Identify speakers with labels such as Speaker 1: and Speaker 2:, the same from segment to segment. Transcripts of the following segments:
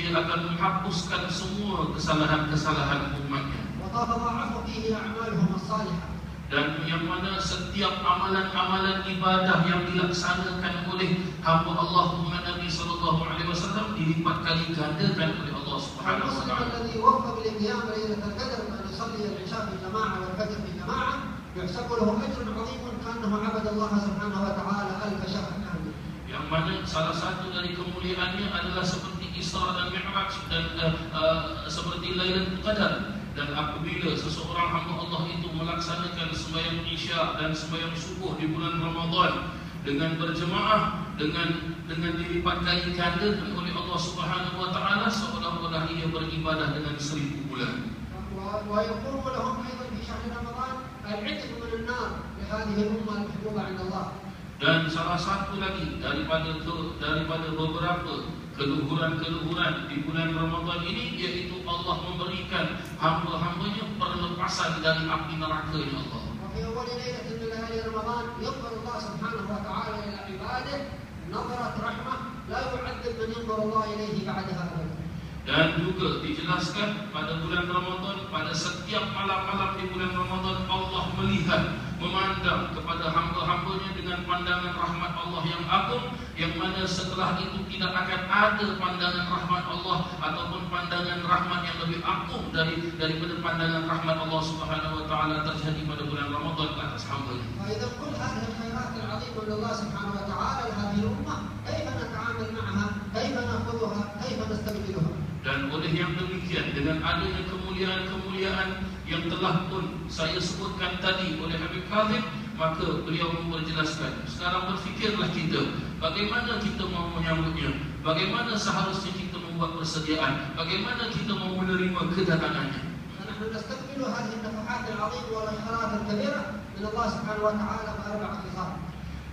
Speaker 1: dia akan menghapuskan semua kesalahan-kesalahan umatnya.
Speaker 2: وتتضاعف فيه أعمالهم الصالحة.
Speaker 1: Dan yang mana setiap amalan-amalan ibadah yang dilaksanakan oleh hamba Allah Muhammad Nabi sallallahu alaihi wasallam dilipat kali gandakan oleh Allah Subhanahu wa
Speaker 2: المسلم
Speaker 1: taala.
Speaker 2: الذي وفق للقيام ليلة القدر أن يصلي العشاء في جماعة والفجر في جماعة يحسب له أجر عظيم كأنه عبد الله سبحانه وتعالى 1000 شهر كامل.
Speaker 1: Yang mana salah satu dari kemuliaannya adalah seperti Isra dan Mi'raj dan seperti Lailatul Qadar. Dan apabila seseorang hamba Allah itu melaksanakan sembahyang Isya dan sembahyang subuh di bulan Ramadan dengan berjemaah, dengan dilipat kali gandakan oleh Allah Subhanahu wa taala, seolah-olah ia beribadah dengan 1000 bulan.
Speaker 2: ويقوم لهم أيضا في شهر رمضان العتق من النار لهذه الأمة المحبوبة عند الله.
Speaker 1: Dan salah satu lagi daripada beberapa keluhuran di bulan Ramadan ini, yaitu Allah memberikan hamba-hambanya perlepasan dari api neraka ya Allah.
Speaker 2: وفي أول ليلة من ليالي رمضان ينظر الله سبحانه وتعالى إلى عباده نظرة رحمة لا يعذب من ينظر الله إليه بعدها أبدا.
Speaker 1: Dan juga dijelaskan pada bulan Ramadan, pada setiap malam-malam di bulan Ramadan, Allah melihat, memandang kepada hamba-hambanya dengan pandangan rahmat Allah yang agung, yang mana setelah itu tidak akan ada pandangan rahmat Allah ataupun pandangan rahmat yang lebih agung daripada pandangan rahmat Allah Subhanahu wa taala terjadi pada bulan Ramadan ke atas hambanya.
Speaker 2: فإذا كل هذه الخيرات العظيمة من الله سبحانه وتعالى لهذه الأمة كيف نتعامل معها؟ كيف نأخذها؟ كيف نستقبلها؟
Speaker 1: Dan oleh yang demikian, dengan adanya kemuliaan-kemuliaan yang telah pun saya sebutkan tadi oleh Habib Kazim, maka beliau memperjelaskan, sekarang berfikirlah kita, bagaimana kita mau menyambutnya, bagaimana seharusnya kita membuat persediaan, bagaimana kita mau menerima kedatangannya.
Speaker 2: فنحن نستقبل هذه النفحات العظيمة والخيرات الكبيرة من الله سبحانه وتعالى بأربع خصال.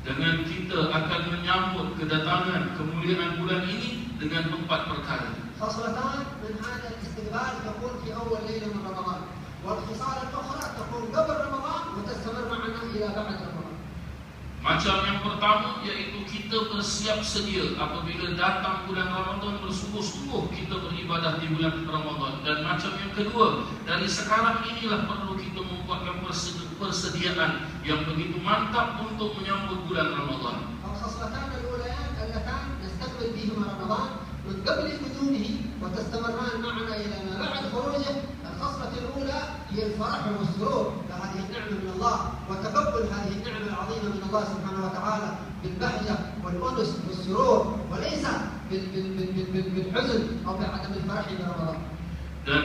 Speaker 1: Dengan kita akan menyambut kedatangan kemuliaan bulan ini dengan 4 perkara.
Speaker 2: خصلتان من هذا الاستقبال تكون في أول ليلة من رمضان، والخصال الأخرى تكون قبل رمضان وتستمر معنا إلى بعد رمضان.
Speaker 1: Macam yang pertama, iaitu kita bersiap sedia apabila datang bulan Ramadan, bersungguh-sungguh kita beribadah di bulan Ramadan. Dan macam yang kedua, dari sekarang inilah perlu kita membuatkan persediaan yang begitu mantap untuk menyambut bulan Ramadan.
Speaker 2: الخصلتان الأوليان اللتان نستقبل بهما رمضان من قبل قدومه وتستمران معنا إلى ما بعد خروجه. الخصلة الأولى هي الفرح والسرور بهذه النعمة من الله وتقبل هذه النعمة العظيمة من الله سبحانه وتعالى بالبهجة والأنس والسرور وليس بالحزن أو بعدم الفرح برمضان.
Speaker 1: Dan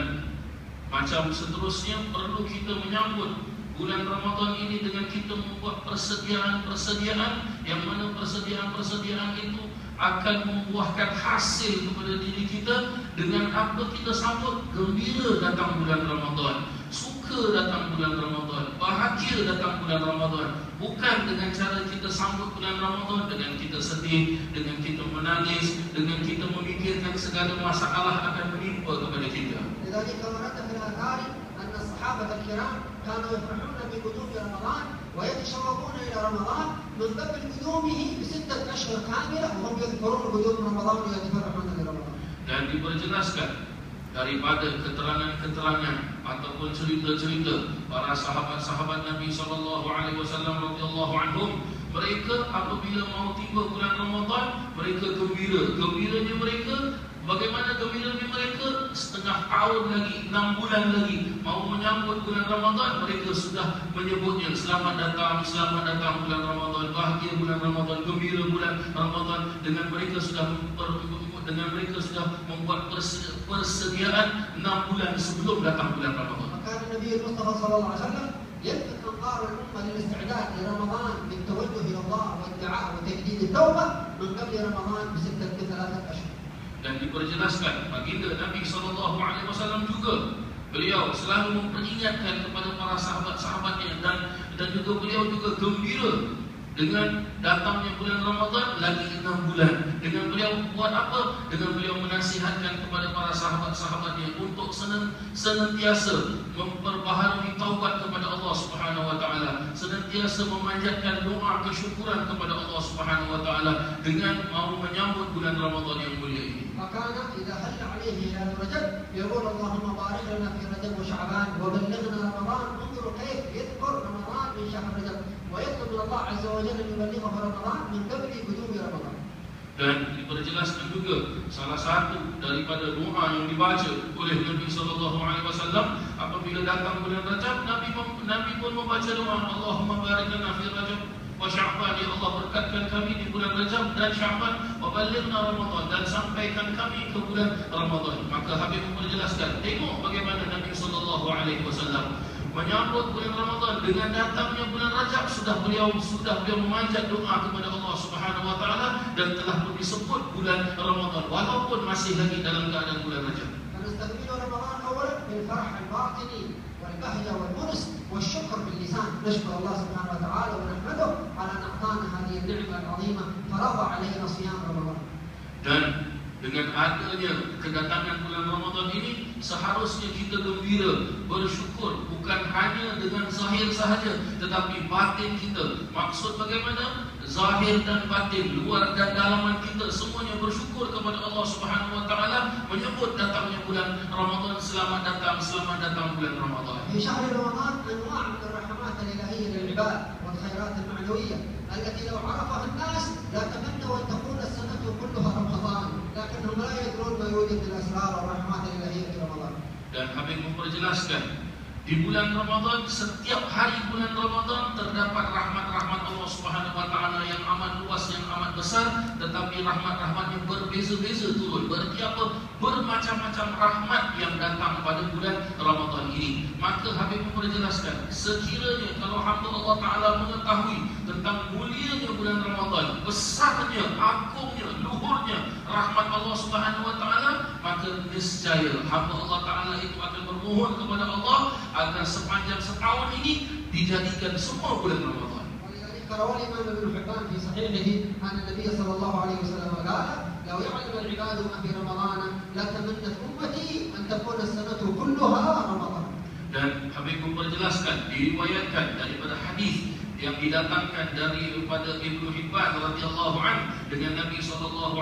Speaker 1: macam seterusnya, perlu kita menyambut bulan Ramadan ini dengan kita membuat persediaan-persediaan yang mana persediaan-persediaan itu akan membuahkan hasil kepada diri kita. Dengan apa kita sambut? Gembira datang bulan Ramadan, suka datang bulan Ramadan, bahagia datang bulan Ramadan. Bukan dengan cara kita sambut bulan Ramadan dengan kita sedih, dengan kita menangis, dengan kita memikirkan segala masalah akan menimpa kepada kita.
Speaker 2: لذلك ورد في الآثار أن الصحابة الكرام كانوا يفرحون بقدوم رمضان ويتشوقون إلى رمضان من قبل قدومه ب6 أشهر كاملة وهم يذكرون قدوم رمضان ويتفرحون لرمضان.
Speaker 1: Dan diperjelaskan daripada keterangan-keterangan ataupun cerita-cerita para sahabat-sahabat Nabi SAW radhiyallahu anhum, mereka apabila mau tiba bulan Ramadan, mereka gembira. Gembiranya mereka, bagaimana gembiranya mereka? Setengah tahun lagi, 6 bulan lagi mau menyambut bulan Ramadan, mereka sudah menyebutnya selamat datang bulan Ramadan, bahagia bulan Ramadan, gembira bulan Ramadan. Dengan mereka sudah membuat persediaan 6 bulan sebelum datang bulan Ramadan.
Speaker 2: وكان النبي المصطفى صلى الله عليه وسلم يلفت أنظار الأمة للاستعداد لرمضان بالتوجه إلى الله والدعاء وتجديد التوبة من قبل رمضان ب3 أشهر.
Speaker 1: Dan diperjelaskan baginda Nabi SAW juga, beliau selalu memperingatkan kepada para sahabat-sahabatnya dan juga beliau juga gembira Dengan datangnya bulan Ramadan lagi 6 bulan. Dengan beliau buat apa? Dengan beliau menasihatkan kepada para sahabat-sahabatnya untuk senantiasa memperbaharui taubat kepada Allah Subhanahu wa taala, senantiasa memanjatkan doa kesyukuran kepada Allah Subhanahu wa taala dengan mau menyambut bulan Ramadan yang mulia ini.
Speaker 2: فكان إذا حل عليه هلال رجب يقول اللهم بارك لنا في رجب وشعبان وبلغنا رمضان. انظروا كيف يذكر رمضان من شهر رجب ويطلب من الله عز وجل أن يبلغه رمضان من قبل قدوم رمضان.
Speaker 1: Dan diperjelaskan juga salah satu daripada doa yang dibaca oleh Nabi SAW apabila datang bulan Rajab, Nabi pun membaca doa Allahumma barik lana fi Rajab wa Sya'ban, ya Allah berkatkan kami di bulan Rajab dan Sya'ban, wa balighna Ramadan, dan sampaikan kami ke bulan Ramadan. Maka Habib memperjelaskan, tengok bagaimana Nabi SAW menyambut bulan Ramadan. Dengan datangnya bulan Rajab sudah beliau memanjat doa kepada Allah Subhanahu wa taala dan telah pun disebut bulan Ramadan walaupun masih lagi dalam keadaan bulan Rajab.
Speaker 2: فنستقبل رمضان اولا بالفرح الباطني والبهجه والانس والشكر باللسان، نشكر الله سبحانه وتعالى ونحمده على ان اعطانا هذه النعمه العظيمه فرض علينا صيام رمضان.
Speaker 1: Dan dengan adanya kedatangan bulan Ramadan ini seharusnya kita gembira, bersyukur, bukan hanya dengan zahir sahaja tetapi batin kita. Maksud bagaimana? Zahir dan batin, luar dan dalaman kita semuanya bersyukur kepada Allah Subhanahu wa taala menyebut datangnya bulan Ramadan. Selamat datang bulan Ramadan.
Speaker 2: في شهر رمضان انواع من الرحمات الالهيه للعباد والخيرات المعنويه التي لو عرفها الناس لا تمنوا ان تكون السنه كلها رمضان، لكنهم لا يدرون ما يوجد من الاسرار والرحمات الالهيه في رمضان.
Speaker 1: Dan Habib memperjelaskan di bulan Ramadan, setiap hari bulan Ramadan terdapat rahmat-rahmat Allah Subhanahu wa taala yang amat luas, yang amat besar, tetapi rahmat-rahmatnya berbeza-beza turun. Berarti apa? Bermacam-macam rahmat yang datang pada bulan Ramadan ini. Maka Habib memperjelaskan, sekiranya kalau hamba Allah taala mengetahui tentang mulianya bulan Ramadan, besarnya, agungnya, luhurnya rahmat Allah Subhanahu wa taala, maka niscaya hamba Allah taala itu akan bermohon kepada Allah agar sepanjang setahun ini dijadikan semua bulan Ramadan.
Speaker 2: ولذلك روى الإمام ابن حبان في صحيحه أن النبي صلى الله عليه وسلم قال: لو يعلم العباد ما في رمضان لتمنت أمتي أن تكون السنة كلها رمضان. Dan Habib memperjelaskan, diriwayatkan daripada hadis yang didatangkan daripada Ibnu Hibban radhiyallahu anhu dengan Nabi SAW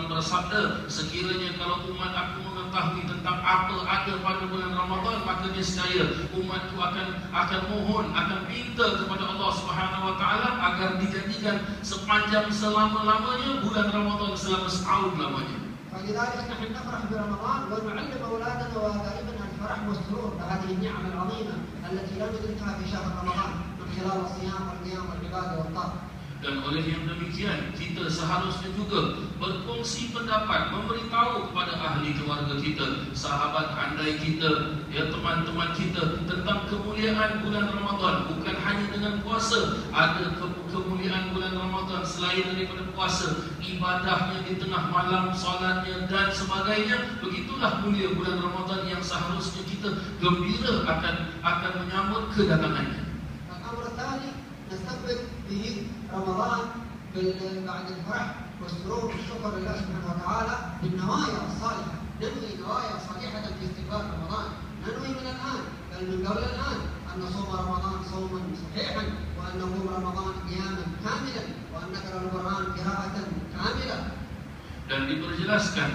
Speaker 2: bersabda, sekiranya kalau umat aku mengetahui tentang apa ada pada bulan Ramadan, maka niscaya umat itu akan mohon, akan minta kepada Allah Subhanahu wa taala agar dijadikan sepanjang selama-lamanya bulan Ramadan, selama setahun lamanya. فلذلك نحن نفرح برمضان ونعلم أولادنا وآبائنا الفرح والسرور بهذه النعم العظيمة التي لا ندركها في شهر رمضان من خلال الصيام والقيام والعبادة والطاعة.
Speaker 1: Dan oleh yang demikian, kita seharusnya juga berkongsi pendapat, memberitahu kepada ahli keluarga kita, sahabat handai kita, ya teman-teman kita tentang kemuliaan bulan Ramadan. Bukan hanya dengan puasa, ada kemuliaan bulan Ramadan selain daripada puasa, ibadahnya di tengah malam, salatnya dan sebagainya. Begitulah mulia bulan Ramadan yang seharusnya kita gembira akan menyambut kedatangannya.
Speaker 2: الأمر الثاني نستقبل به رمضان بعد الفرح والسرور والشكر لله سبحانه وتعالى بالنوايا الصالحة. ننوي نوايا صالحة في استقبال رمضان، ننوي من الآن بل من قبل الآن أن نصوم رمضان صوما صحيحا، وأن نقوم رمضان قياما كاملا، وأن نقرأ القرآن قراءة كاملة. Dan
Speaker 1: diperjelaskan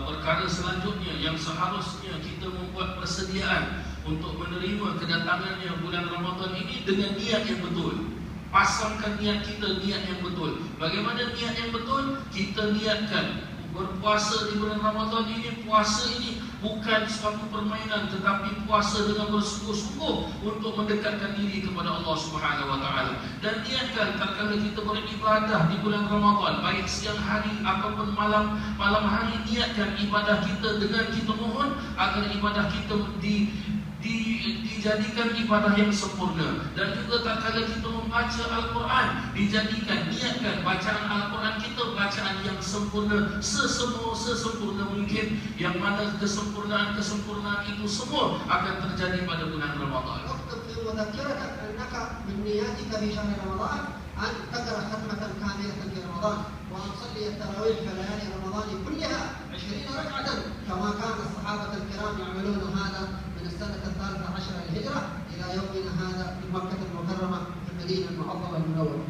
Speaker 1: perkara selanjutnya yang seharusnya kita membuat persediaan untuk menerima kedatangannya bulan Ramadan ini dengan niat yang betul. Pasangkan niat kita, niat yang betul. Bagaimana niat yang betul? Kita niatkan berpuasa di bulan Ramadan ini, puasa ini bukan suatu permainan, tetapi puasa dengan bersungguh-sungguh untuk mendekatkan diri kepada Allah Subhanahu wa taala. Dan niatkan tatkala kita beribadah di bulan Ramadan, baik siang hari ataupun malam hari, niatkan ibadah kita dengan kita mohon agar ibadah kita dijadikan ibadah yang sempurna. Dan juga tatkala kita membaca Al-Quran, niatkan bacaan Al-Quran kita bacaan yang sempurna, sesempurna mungkin, yang mana kesempurnaan itu semua akan terjadi pada bulan Ramadan.
Speaker 2: اكتب في مذكرتك انك من نياتك في شهر رمضان أن تقرأ ختمة كاملة في رمضان، وأن تصلي التراويح في ليالي رمضان كلها 20 ركعة كما كان الصحابة الكرام يعملون هذا من السنة 13 للهجرة إلى يومنا هذا في مكة المكرمة في المدينة المعظمة المنورة.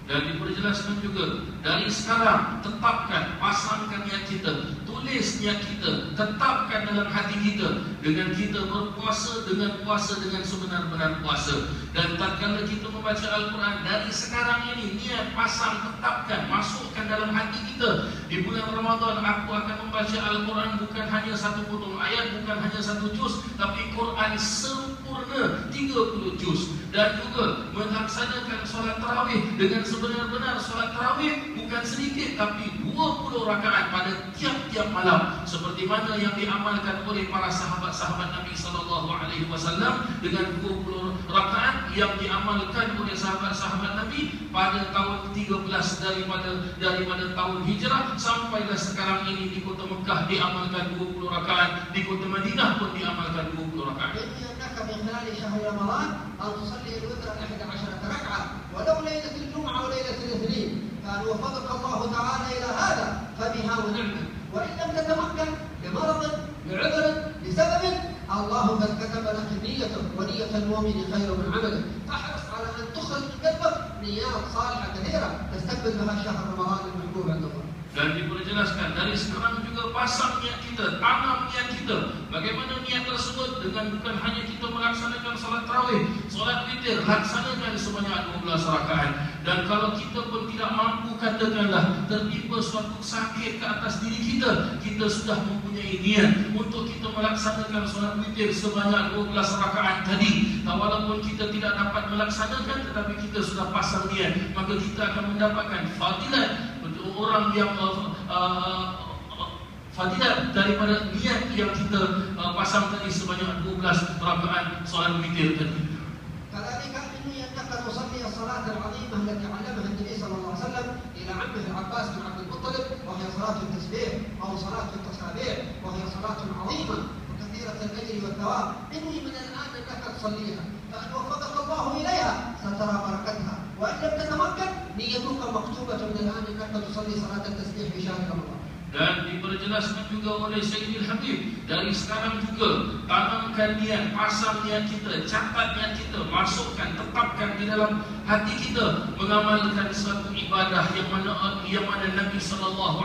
Speaker 1: Dan diperjelaskan juga dari sekarang tetapkan, pasangkan niat kita, tulis niat kita, tetapkan dalam hati kita dengan kita berpuasa dengan puasa dengan sebenar-benar puasa. Dan tatkala kita membaca Al-Quran dari sekarang ini, niat pasang, tetapkan, masukkan dalam hati kita. Di bulan Ramadan aku akan membaca Al-Quran bukan hanya satu potong ayat, bukan hanya satu juz, tapi Quran sempurna 30 juz. Dan juga melaksanakan solat tarawih dengan sebenar-benar solat tarawih, bukan sedikit tapi 20 rakaat pada tiap-tiap malam, seperti mana yang diamalkan oleh para sahabat-sahabat Nabi SAW dengan 20 rakaat yang diamalkan oleh sahabat-sahabat Nabi pada tahun 13 daripada tahun hijrah sampailah sekarang ini. Di kota Mekah diamalkan 20 rakaat, di kota Madinah pun diamalkan 20 rakaat.
Speaker 2: من خلال شهر رمضان أن تصلي الوتر 11 ركعة ولو ليلة الجمعة وليلة الاثنين، فأن وفقك الله تعالى إلى هذا فبها ونعمة، وإن لم تتمكن لمرض لعذر لسبب الله قد كتب لك نيته، ونية المؤمن خير من عمله. فاحرص على أن تخرج من قلبك نيات صالحة كثيرة تستقبل بها شهر رمضان المحبوب عند الله.
Speaker 1: Dan diperjelaskan dari sekarang juga pasang niat kita, tanam niat kita. Bagaimana niat tersebut? Dengan bukan hanya kita melaksanakan solat tarawih, solat witir, laksanakan sebanyak 12 rakaat. Dan kalau kita pun tidak mampu, katakanlah tertimpa suatu sakit ke atas diri kita, kita sudah mempunyai niat untuk kita melaksanakan solat witir sebanyak 12 rakaat tadi. Walaupun kita tidak dapat melaksanakan, tetapi kita sudah pasang niat, maka kita akan mendapatkan fadilat orang yang fadilat daripada niat yang kita pasang tadi sebanyak 12 rakaat solat witir tadi.
Speaker 2: كذلك إني أنك تصلي الصلاة العظيمة التي علمها النبي صلى الله عليه وسلم إلى عمه العباس بن عبد المطلب، وهي صلاة التسبيح أو صلاة التسابيح، وهي صلاة عظيمة وكثيرة الأجر والثواب. إني من الآن أنك تصليها، فإن وفقك الله إليها سترى بركتها، وإن لم تتمكن نيتك مكتوبة من الآن أنك تصلي صلاة التسبيح في شهر رمضان.
Speaker 1: Dan diperjelaskan juga oleh Sayyidil Habib, dari sekarang juga tanamkan niat, pasang niat kita, catat niat kita, masukkan, tetapkan di dalam hati kita mengamalkan suatu ibadah yang mana Nabi SAW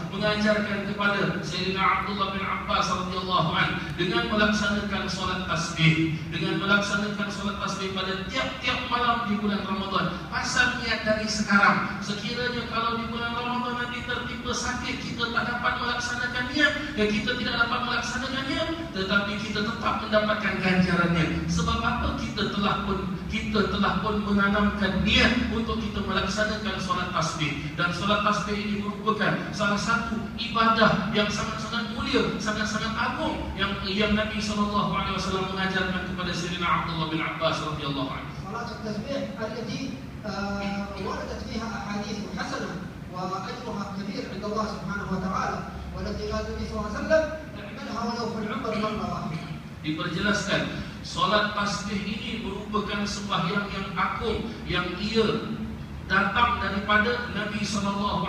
Speaker 1: mengajarkan kepada Sayyidina Abdullah bin Abbas radhiyallahu anhu dengan melaksanakan solat tasbih, dengan melaksanakan solat tasbih pada tiap-tiap malam di bulan Ramadan. Pasang niat dari sekarang. Sekiranya kalau di bulan Ramadan nanti tertimpa sakit, kita tak dapat melaksanakannya, dan kita tidak dapat melaksanakannya, tetapi kita tetap mendapatkan ganjarannya. Sebab apa? Kita telah pun menanamkan niat untuk kita melaksanakan solat tasbih. Dan solat tasbih ini merupakan salah satu ibadah yang sangat-sangat mulia, sangat-sangat agung yang Nabi SAW mengajarkan kepada Sayyidina Abdullah bin Abbas radhiyallahu anhu.
Speaker 2: Salat tasbih التي وردت فيها أحاديث حسنة وأجرها كبير عند الله سبحانه وتعالى، والتي قال النبي صلى الله عليه وسلم اعملها ولو في العمر مرة واحدة. Diperjelaskan solat tasbih ini merupakan sembahyang yang agung yang ia datang daripada Nabi SAW,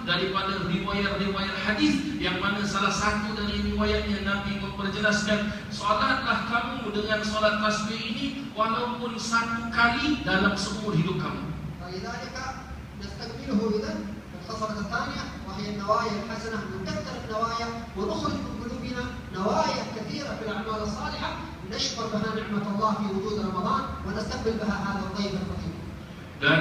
Speaker 2: daripada riwayat-riwayat hadis yang mana salah satu dari riwayatnya Nabi memperjelaskan, solatlah kamu dengan solat tasbih ini walaupun satu kali dalam seumur hidup kamu. نستكمله إذن الخصلة الثانية وهي النوايا الحسنة، نكثر النوايا ونخرج من قلوبنا نوايا كثيرة في الأعمال الصالحة نشكر بها نعمة الله في وجود رمضان ونستقبل بها هذا الضيف الرحيم. Dan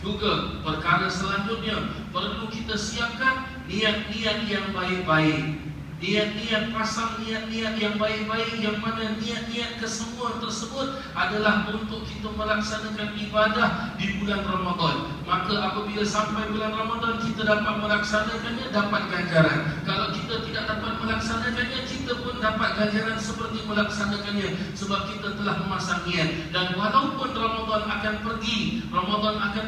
Speaker 2: juga perkara selanjutnya perlu kita siapkan niat-niat yang baik-baik. Niat-niat, pasang niat-niat yang baik-baik, yang mana niat-niat kesemua tersebut adalah untuk kita melaksanakan ibadah di bulan Ramadan. Maka apabila sampai bulan Ramadan kita dapat melaksanakannya, dapat ganjaran. Kalau kita tidak dapat melaksanakannya, kita pun dapat ganjaran seperti melaksanakannya, sebab kita telah memasang niat. Dan walaupun Ramadan akan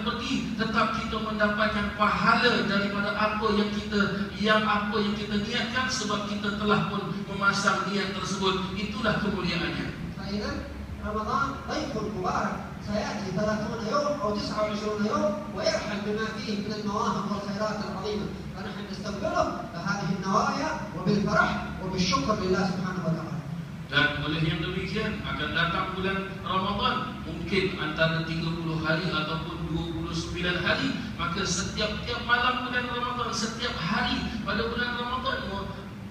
Speaker 2: pergi, tetap kita mendapatkan pahala daripada apa yang kita niatkan, sebab kita telah pun memasang niat tersebut. Itulah kemuliaannya. Ramadan ضيف مبارك سيأتي 30 يوم أو 29 يوم ويرحل بما فيه من المواهب والخيرات العظيمة، فنحن نستقبله بهذه النوايا وبالفرح وبالشكر لله سبحانه وتعالى.
Speaker 1: Dan oleh yang demikian akan datang bulan Ramadan, mungkin antara 30 hari ataupun 29 hari, maka setiap malam bulan Ramadan, setiap hari pada bulan Ramadan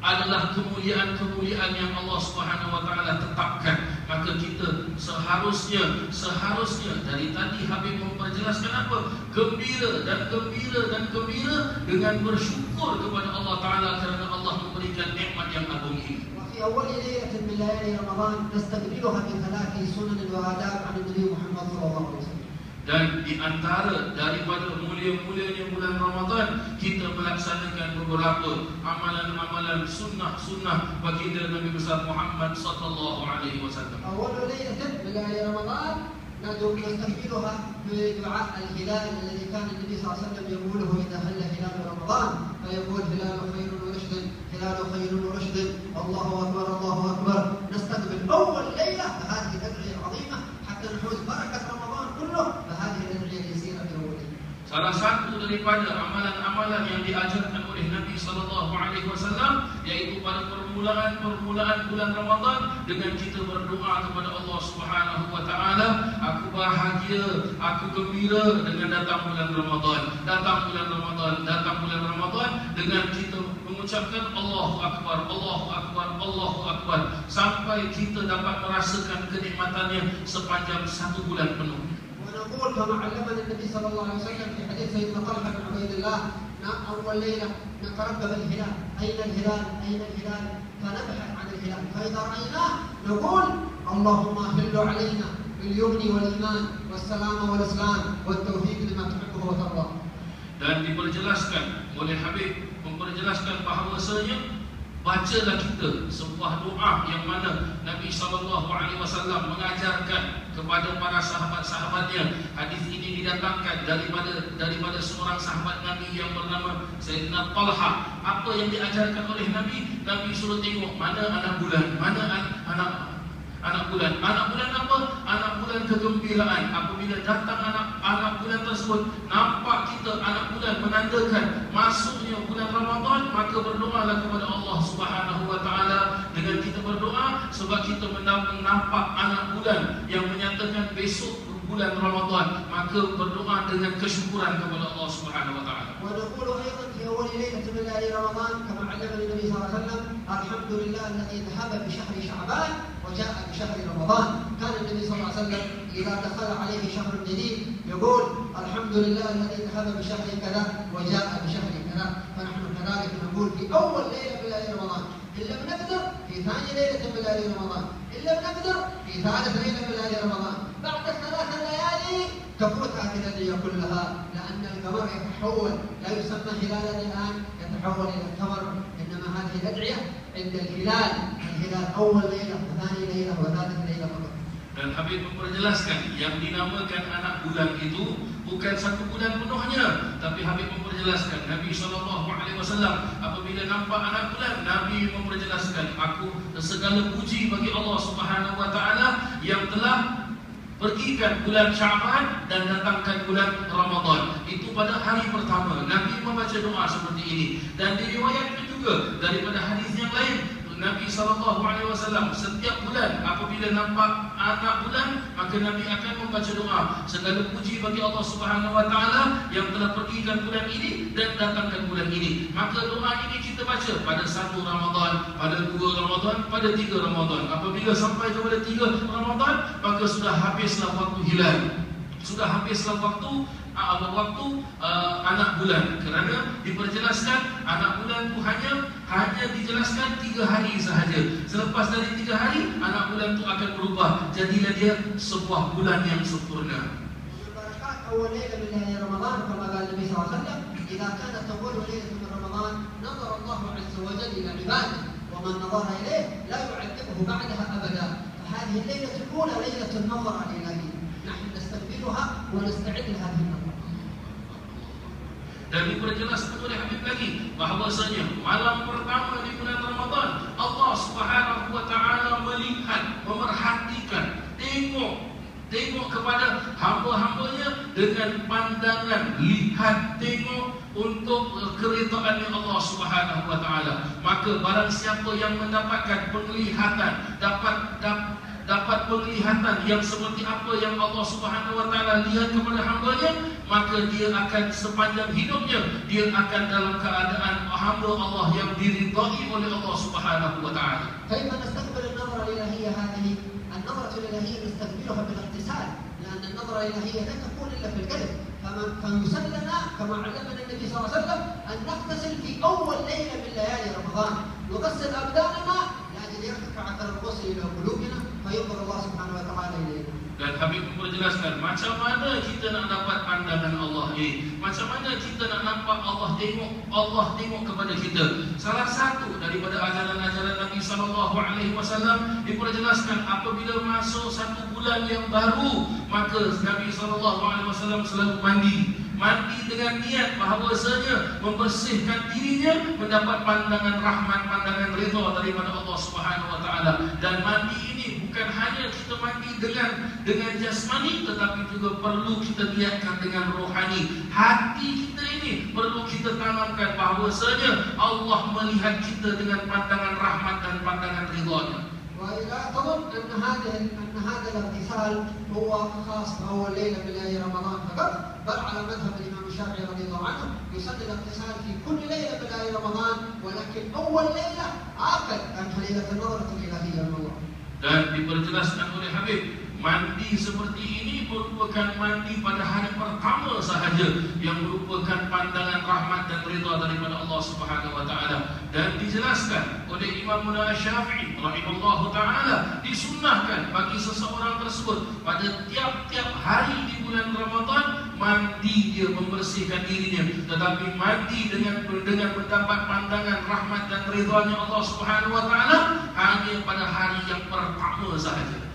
Speaker 1: adalah kemuliaan-kemuliaan yang Allah Subhanahu wa taala tetapkan. Maka kita seharusnya dari tadi Habib memperjelaskan apa? Gembira dengan bersyukur kepada Allah taala kerana Allah memberikan nikmat yang agung ini.
Speaker 2: في أول ليلة من ليالي رمضان نستقبلها بثلاث سنن وآداب عن النبي محمد صلى الله عليه وسلم. Dan di antara daripada mulia-mulianya bulan Ramadan, kita melaksanakan beberapa amalan-amalan sunnah baginda Nabi besar Muhammad sallallahu alaihi wasallam. أول ليلة من ليالي رمضان نستقبلها بدعاء الهلال الذي كان النبي صلى الله عليه وسلم يقوله إذا حل هلال رمضان، فيقول هلال خير ورشد، هلال خير ورشد، الله أكبر الله أكبر. نستقبل أول ليلة بهذه الأدعية العظيمة حتى نحوز بركة رمضان كله بهذه الأدعية اليسيرة في أول ليلة.
Speaker 1: Salah satu daripada amalan-amalan yang diajarkan oleh Nabi sallallahu alaihi wasallam yaitu pada permulaan bulan Ramadan dengan kita berdoa kepada Allah Subhanahu wa taala, aku bahagia, aku gembira dengan datang bulan Ramadan dengan kita mengucapkan Allahu akbar, Allahu akbar, Allahu akbar sampai kita dapat merasakan kenikmatannya sepanjang 1 bulan penuh.
Speaker 2: ونقول كما علمنا النبي صلى الله عليه وسلم في حديث سيدنا طلحة بن عبيد الله أول ليلة نترقب الهلال، أين الهلال؟ أين الهلال؟ فنبحث عن الهلال، فإذا رأيناه نقول اللهم أهل علينا باليمن والإيمان والسلام والإسلام والتوفيق لما تحبه وترضى. Dan
Speaker 1: diperjelaskan oleh Habib memperjelaskan bahawasanya bacalah kita sebuah doa yang mana Nabi SAW mengajarkan kepada para sahabat-sahabatnya. Hadis ini didatangkan daripada seorang sahabat Nabi yang bernama Sayyidina Talha. Apa yang diajarkan oleh Nabi? Nabi suruh tengok mana anak bulan, mana anak bulan. Anak bulan apa? Anak bulan kegembiraan. Apabila datang anak bulan tersebut, nampak kita anak bulan menandakan masuknya bulan Ramadan, maka berdoalah kepada Allah Subhanahu wa taala dengan kita berdoa sebab kita nampak anak bulan yang menyatakan besok bulan Ramadan, maka berdoa dengan kesyukuran kepada Allah Subhanahu wa taala.
Speaker 2: ونقول أيضا في أول ليلة من ليالي رمضان كما علمنا النبي صلى الله عليه وسلم الحمد لله الذي ذهب بشهر شعبان وجاء بشهر رمضان. كان النبي صلى الله عليه وسلم إذا دخل عليه شهر جديد يقول الحمد لله الذي ذهب بشهر كذا وجاء بشهر كذا. فنحن كذلك نقول في أول ليلة من ليالي رمضان، إن لم نقدر في ثاني ليلة من ليالي رمضان، إن لم نقدر في ثالث ليلة من ليالي رمضان. بعد 3 ليالي تفوت هذه الأدعية كلها لأن القمر يتحول، لا يسمى هلالا الآن، يتحول إلى القمر، إنما هذه الأدعية عند الهلال أول ليلة وثاني ليلة وثالث ليلة فقط.
Speaker 1: Dan Habib memperjelaskan yang dinamakan anak bulan itu bukan 1 bulan penuhnya, tapi Habib memperjelaskan Nabi SAW apabila nampak anak bulan, Nabi memperjelaskan aku segala puji bagi Allah Subhanahu wa taala yang telah pergikan bulan Sya'ban dan datangkan bulan Ramadan. Itu pada hari pertama Nabi membaca doa seperti ini. Dan diriwayatkan juga daripada hadis yang lain, Nabi SAW setiap bulan apabila nampak anak bulan, maka Nabi akan membaca doa segala puji bagi Allah Subhanahu wa taala yang telah pergikan bulan ini dan datangkan bulan ini. Maka doa ini kita baca pada 1 Ramadan, pada 2 Ramadan, pada 3 Ramadan. Apabila sampai kepada 3 Ramadan, maka sudah habislah waktu hilal, sudah habislah waktu anak bulan, kerana diperjelaskan anak bulan itu hanya dijelaskan 3 hari sahaja. Selepas dari 3 hari anak bulan itu akan berubah, jadilah dia sebuah bulan yang sempurna.
Speaker 2: أول ليلة من ليالي رمضان كما قال النبي صلى الله عليه وسلم إذا كانت أول ليلة من رمضان نظر الله عز وجل إلى عباده ومن نظر إليه لا يعذبه بعدها أبدا. فهذه الليلة الأولى ليلة النظر الإلهي، نحن نستقبلها ونستعد لهذه النظرة.
Speaker 1: Dan diperjelaskan oleh Habib lagi bahawasanya malam pertama di bulan Ramadan Allah Subhanahu wa taala melihat, memerhatikan, tengok kepada hamba-hambanya dengan pandangan lihat tengok untuk keridaan Allah Subhanahu wa taala. Maka barang siapa yang mendapatkan penglihatan, dapat penglihatan yang seperti apa yang Allah Subhanahu wa taala lihat kepada hambanya, maka dia akan sepanjang hidupnya dia akan dalam keadaan hamba Allah yang diridai oleh Allah Subhanahu wa taala.
Speaker 2: كيف نستقبل النظرة الإلهية هذه؟ النظرة الإلهية نستقبلها بالاغتسال، لأن النظرة الإلهية لا تكون إلا في القلب، فيسلنا كما علمنا النبي صلى الله عليه وسلم أن نغتسل في أول ليلة من ليالي رمضان، نغسل أبداننا لأجل يرتفع أثر الغسل إلى قلوبنا فينظر الله سبحانه وتعالى إلينا.
Speaker 1: Dan Habib memperjelaskan macam mana kita nak dapat pandangan Allah ini, macam mana kita nak nampak Allah tengok kepada kita. Salah satu daripada ajaran-ajaran Nabi SAW diperjelaskan apabila masuk satu bulan yang baru, maka Nabi SAW selalu mandi dengan niat bahawasanya membersihkan dirinya mendapat pandangan rahmat, pandangan ridha daripada Allah Subhanahu wa taala. Dan mandi ini bukan hanya kita mandi dengan jasmani, tetapi juga perlu kita lihatkan dengan rohani. Hati kita ini perlu kita tanamkan bahawasanya Allah melihat kita dengan pandangan rahmat dan pandangan ridha-Nya.
Speaker 2: وإذا تظن أن هذا الاغتسال هو خاص بأول ليلة من ليالي رمضان فقط، بل على مذهب الإمام الشافعي رضي الله عنه يصلي الاغتسال في كل ليلة من ليالي رمضان، ولكن أول ليلة آكد أنها ليلة النظرة الإلهية من الله.
Speaker 1: Dan diperjelaskan oleh Habib, mandi seperti ini merupakan mandi pada hari pertama sahaja yang merupakan pandangan rahmat dan ridha daripada Allah Subhanahu wa taala. Dan dijelaskan oleh Imam Syafi'i rahimahullahu taala, disunnahkan bagi seseorang tersebut pada tiap-tiap hari di bulan Ramadan mandi, dia membersihkan dirinya, tetapi mandi dengan mendapat pandangan rahmat dan ridha-Nya Allah Subhanahu wa taala hanya pada hari yang pertama sahaja.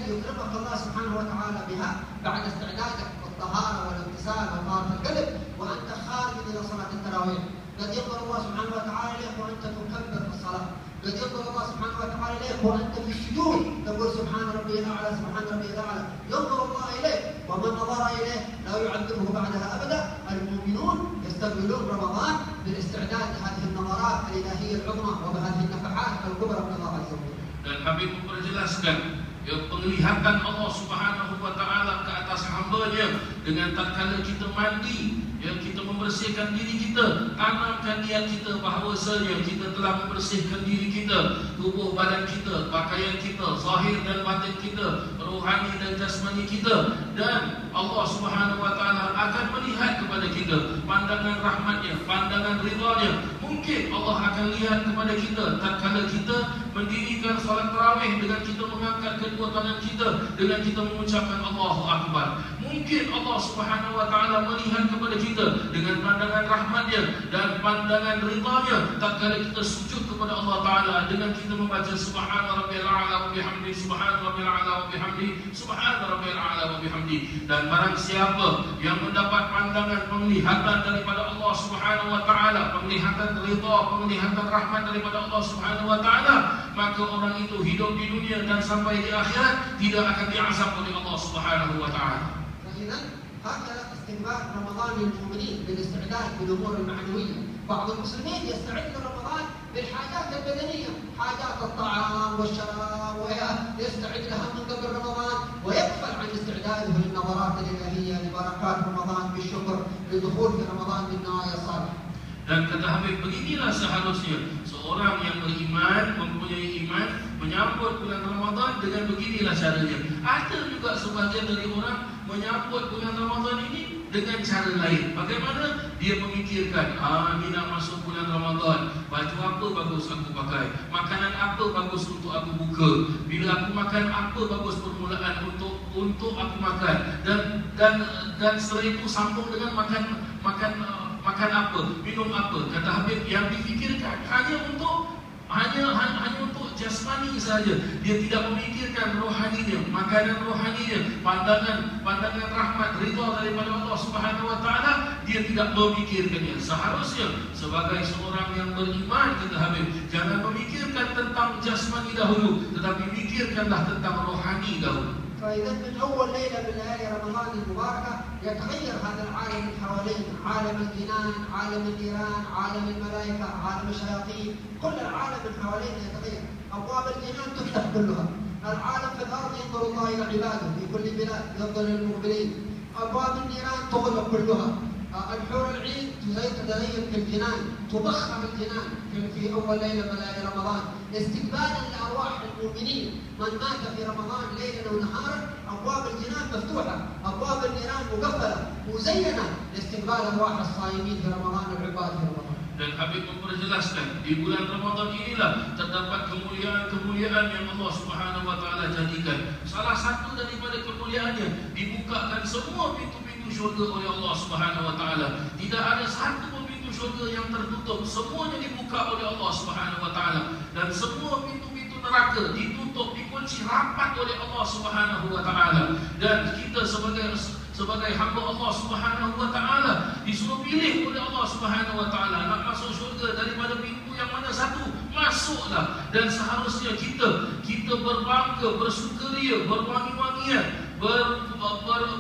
Speaker 2: يكرمك الله سبحانه وتعالى بها بعد استعدادك والطهارة والاغتسال وطهارة القلب وأنت خارج إلى صلاة التراويح. قد ينظر الله سبحانه وتعالى إليك وأنت تكبر في الصلاة، قد ينظر الله سبحانه وتعالى إليك وأنت في السجود تقول سبحان ربي الأعلى سبحان ربي الأعلى. ينظر الله إليك، ومن نظر إليه لا يعذبه بعدها أبدا. المؤمنون يستقبلون رمضان بالاستعداد لهذه النظرات الإلهية العظمى وبهذه النفحات الكبرى من الله عز وجل.
Speaker 1: Dan Habib memperjelaskan penglihatan Allah Subhanahu wa taala ke atas hamba-Nya dengan tatkala kita mandi, kita membersihkan diri kita, tanamkan niat kita bahawasanya kita telah membersihkan diri kita, tubuh badan kita, pakaian kita, zahir dan batin kita, rohani dan jasmani kita, dan Allah Subhanahu wa taala akan melihat kepada kita pandangan rahmat-Nya, pandangan ridha-Nya. Mungkin Allah akan lihat kepada kita tatkala kita mendirikan salat tarawih dengan kita mengangkat kedua tangan kita, dengan kita mengucapkan Allahu Akbar. Mungkin Allah Subhanahu wa taala melihat kepada kita dengan pandangan rahmat-Nya dan pandangan ridha-Nya tatkala kita sujud kepada Allah taala dengan kita membaca subhana rabbiyal a'la wa bihamdi, subhana rabbiyal a'la wa bihamdi, subhana rabbiyal a'la wa bihamdi. Dan barang siapa yang mendapat pandangan penglihatan daripada Allah Subhanahu wa taala, penglihatan ridha, penglihatan rahmat daripada Allah Subhanahu wa taala, maka orang itu hidup di dunia dan sampai di akhirat tidak akan diazab oleh Allah Subhanahu wa taala.
Speaker 2: فإذا هكذا استقبال رمضان للمؤمنين بالاستعداد بالأمور المعنوية. بعض المسلمين يستعد لرمضان بالحاجات البدنية، حاجات الطعام والشراب ويستعد لها من قبل رمضان ويغفل عن استعداده للنظرات الإلهية لبركات رمضان بالشكر للدخول في رمضان بالنوايا الصالحة.
Speaker 1: Dan kata Habib, beginilah seharusnya seorang yang beriman, mempunyai iman, menyambut bulan Ramadan dengan beginilah caranya. Ada juga sebagian dari orang menyambut bulan Ramadan ini dengan cara lain. Bagaimana? Dia memikirkan, ini nak masuk bulan Ramadan, baju apa bagus aku pakai, makanan apa bagus untuk aku buka, bila aku makan apa bagus permulaan untuk aku makan, dan setelah itu sambung dengan makan apa, minum apa. Kata Habib, yang difikirkan hanya untuk jasmani saja. Dia tidak memikirkan rohaninya, makanan rohaninya, pandangan rahmat, ridha daripada Allah Subhanahu wa taala, dia tidak memikirkannya. Seharusnya sebagai seorang yang beriman, kata Habib, jangan memikirkan tentang jasmani dahulu, tetapi mikirkanlah tentang rohani dahulu.
Speaker 2: فإذا من أول ليلة من ليالي رمضان المباركة يتغير هذا العالم من حوالينا، عالم الجنان، عالم النيران، عالم الملائكة، عالم الشياطين، كل العالم من حوالينا يتغير. أبواب الجنان تفتح كلها، العالم في الأرض ينظر الله إلى عباده في كل بلاد، ينظر للمقبلين. أبواب النيران تغلق كلها. الحور العين تتغير في الجنان، تبخر الجنان في أول ليلة من ليالي رمضان، استقبالا لأرواح المؤمنين. من مات في رمضان ليلا ونهارا أبواب الجنان مفتوحة، أبواب النيران مقفلة مزينة لاستقبال أرواح الصائمين في رمضان والعباد في رمضان.
Speaker 1: Dan Habib memperjelaskan di bulan Ramadan inilah terdapat kemuliaan-kemuliaan yang Allah Subhanahu wa taala jadikan. Salah satu daripada kemuliaannya dibukakan semua pintu-pintu syurga oleh Allah Subhanahu wa taala. Tidak ada satu pun pintu syurga yang tertutup, semuanya dibuka oleh Allah Subhanahu wa taala. Dan semua pintu-pintu neraka ditutup, dikunci rapat oleh Allah Subhanahu wa taala. Dan kita sebagai hamba Allah Subhanahu wa taala disuruh pilih oleh Allah Subhanahu wa taala nak masuk syurga daripada pintu yang mana satu, masuklah. Dan seharusnya kita berbangga, bersukaria, berwangi-wangian,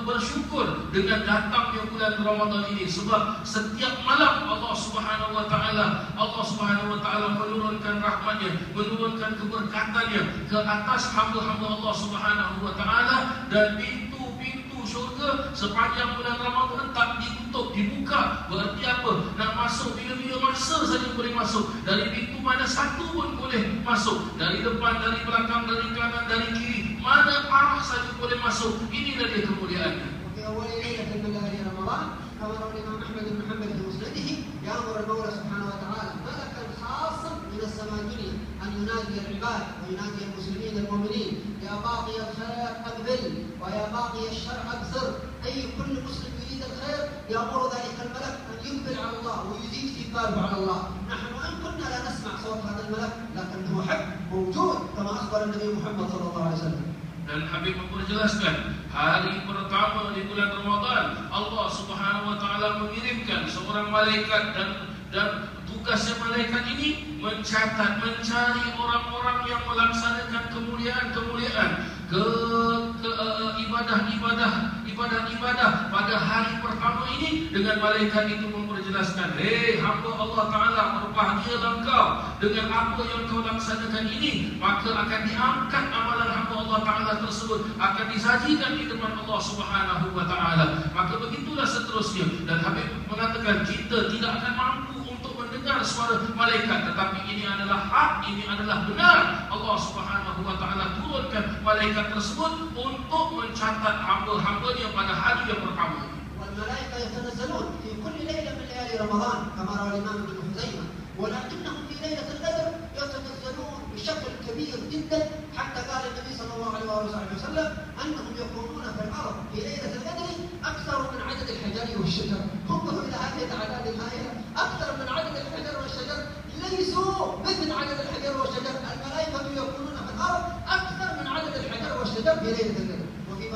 Speaker 1: bersyukur dengan datangnya bulan Ramadan ini, sebab setiap malam Allah Subhanahu wa taala menurunkan rahmatnya, menurunkan keberkatannya ke atas hamba-hamba Allah Subhanahu wa taala. Dan pintu-pintu syurga sepanjang bulan Ramadan tak ditutup, dibuka. Berarti apa? Nak masuk bila-bila masa saja boleh masuk. Dari pintu mana satu pun boleh masuk. Dari depan, dari belakang, dari kanan, dari kiri, mana arah saja boleh masuk. Inilah dia kemuliaannya.
Speaker 2: وفي أول ليلة من ليالي رمضان كما روى الإمام أحمد بن حنبل في مسنده يأمر المولى سبحانه وتعالى ملكا خاصا من السماء الدنيا أن ينادي العباد وينادي المسلمين المؤمنين: يا باقي الخير أقبل ويا باقي الشر أبصر. أي كل مسلم يريد الخير يأمر ذلك الملك أن يقبل على الله ويزيد في قلبه على الله. نحن وإن كنا لا نسمع صوت هذا الملك لكنه حق موجود كما أخبر النبي محمد صلى الله عليه وسلم.
Speaker 1: Dan Habib memperjelaskan hari pertama di bulan Ramadan Allah Subhanahu wa taala mengirimkan seorang malaikat, dan tugasnya malaikat ini mencatat, mencari orang-orang yang melaksanakan kemuliaan-kemuliaan, ibadah pada hari pertama ini. Dengan malaikat itu memperjelaskan, hei hamba Allah Ta'ala, berbahagialah engkau dengan apa yang kau laksanakan ini, maka akan diangkat amalan hamba Allah Ta'ala tersebut, akan disajikan di depan Allah Subhanahu wa Ta'ala. Maka begitulah seterusnya. Dan Habib mengatakan kita tidak akan mampu untuk mendengar suara malaikat, tetapi ini adalah hak, ini adalah benar. Allah Subhanahu wa taala turunkan malaikat tersebut untuk mencatat hamba-hambanya pada hari yang pertama.
Speaker 2: والملائكة يتنزلون في كل ليلة من ليالي رمضان كما روى الإمام ابن خزيمة، ولكنهم في ليلة القدر يتنزلون بشكل كبير جدا، حتى قال النبي صلى الله عليه وسلم أنهم يكونون في الأرض في ليلة القدر أكثر من عدد الحجر والشجر. انظروا إلى هذه الأعداد الهائلة، أكثر من عدد الحجر والشجر، ليسوا مثل عدد الحجر والشجر. الملائكة يكونون في الأرض أكثر من عدد الحجر والشجر في ليلة القدر. وفي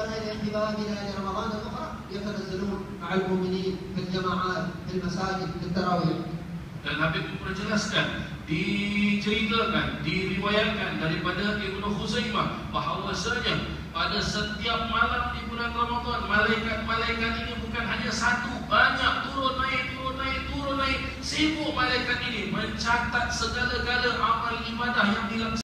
Speaker 2: باب ليالي رمضان الأخرى يتنزلون مع المؤمنين في الجماعات، في المساجد، في التراويح.
Speaker 1: Dan Habib memperjelaskan, diceritakan, diriwayatkan daripada Ibnu Khuzaimah bahawasanya pada setiap malam di bulan Ramadan, malaikat ini bukan hanya satu, banyak, turun naik, sibuk malaikat ini mencatat segala-gala amal ibadah yang dilaksanakan.